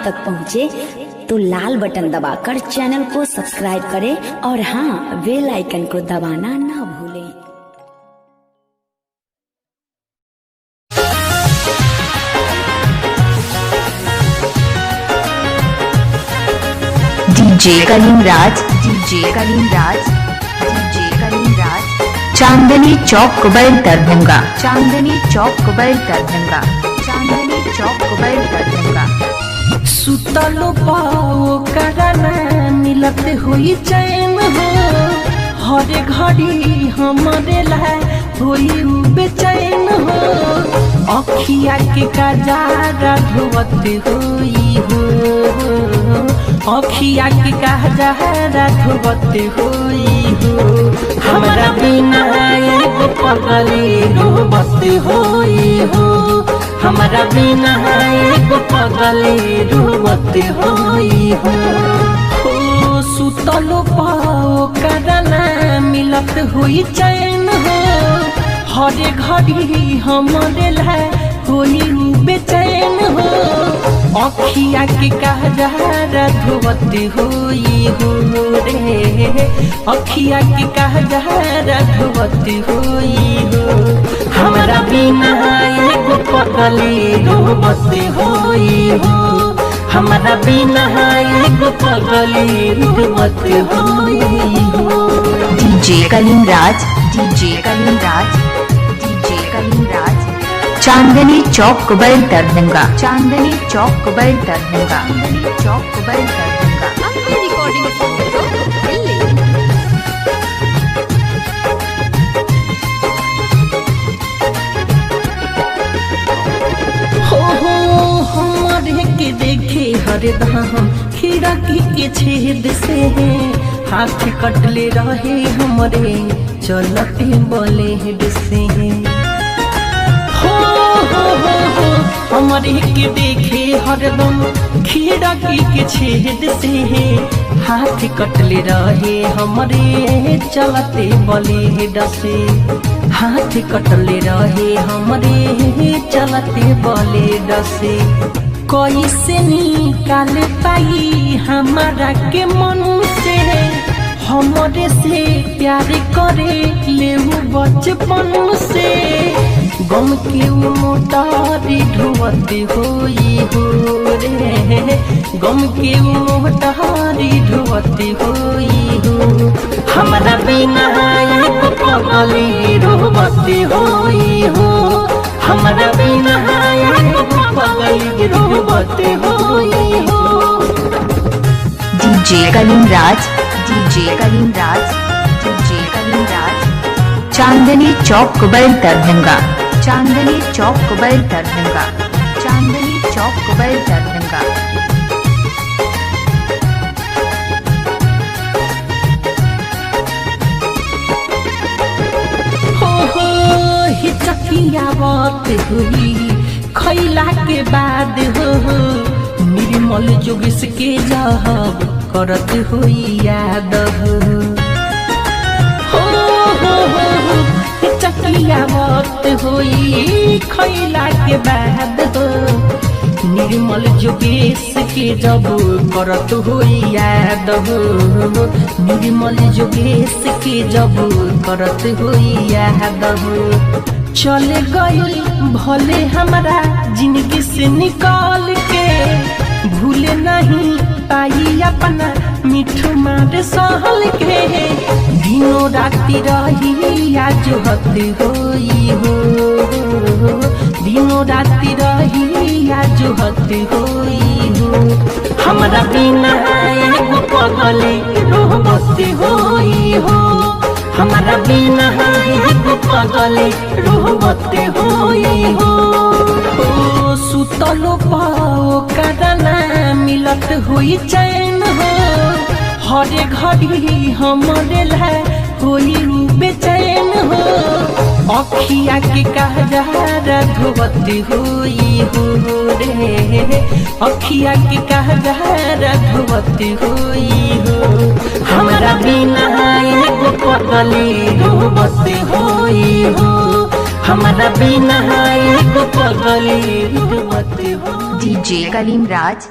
तक पहुँचे तो लाल बटन दबाकर चैनल को सब्सक्राइब करें और हाँ, बेल आइकन को दबाना ना भूलें। डीजे कलीमराज, चांदनी चौक कुबैर दरभंगा, चांदनी चौक कुबैर दरभंगा, चांदनी चौक कुबैर दरभंगा। सुतलो पाओ करना मिलत हुई चैन हो, हर घड़ी हमारे लाए हुई बेचैन हो। अखिया के कजारा धोवत हुई हो, अखिया के कजारा धोवत हुई हो। हमरा बिना एगो पगली रोवत हुई हो, हमरा बिना एगो पगली रोवत हुई हो। सुतलो पाओ करना मिलत हुई चैन हो, हर घड़ी हमारे लाए हुई बेचैन हो। अखिया के कजारा धोवत हुई हो रे, अखिया के कजारा धोवत हुई हो। हमरा बिना एगो पगली रोवत हुई हो, हमरा बिना एगो पगली रोवत हुई हो। डीजे कलीमराज, चांदनी चौक कुबैर दरभंगा, चांदनी चौक कुबैर दरभंगा, चांदनी चौक कुबैर दरभंगा। अपनी रिकॉर्डिंग स्टूडियो दिल्ली। हो हमारे के देखे हरदम खिड़की के छेद से, हाथ कटले रहे हमरे चलते ब्लेड से। हो हमारे के देखे हरदम खिड़की के छेद से, हाथ कटले रहे हमरे चलते ब्लेड से। हाथ कटले रहे हमरे चलते ब्लेड से। कैसे निकाल पाई हमारा के मन से, हमरे से प्यार करे ले बचपन से। गम के मोटारी ढोवत हुई हो रे, गम के मोटारी ढोवत हुई हो। हमरा बिना एगो पगली रोवत हुई हो, हमरा बिना एगो पगली रोवत हुई हो। डीजे कलीमराज, चांदनी चौक कुबैर दरभंगा, चांदनी चौक कुबैर दरभंगा, चांदनी चौक कुबैर दरभंगा। हो हिचकिया बात हुई खैला के बाद हो, निर्मल जोगिस के जब करत हुई याद हो। हिचकिया बात हुई खैला के बाद हो, निर्मल जोगेश के जब करत हुई याद हो। निर्मल जोगेश के जब करत हुई याद हो। चले गई भले हमारा जिंदगी से निकाल के, भूले नहीं पाई अपना मिठू मार सहल के। दिनों राती रही आज हत होई हो, दिनों राती रही आज हत होई हो। हमरा बिना एगो पगली रोवत होई हो, हमरा बिना एगो पगली रोवत होई हो। सुतलो पाओ करना मिलत हुई चैन हो, हर घड़ी हमारे लाए हुई बेचैन हो। अखिया के कजारा धोवत हुई हो रे, अखिया के कजारा धोवत हुई हो। हमरा बिना एगो पगली रोवत हुई हो, हमरा बिना एगो पगली रोवत हो। डीजे कलीमराज।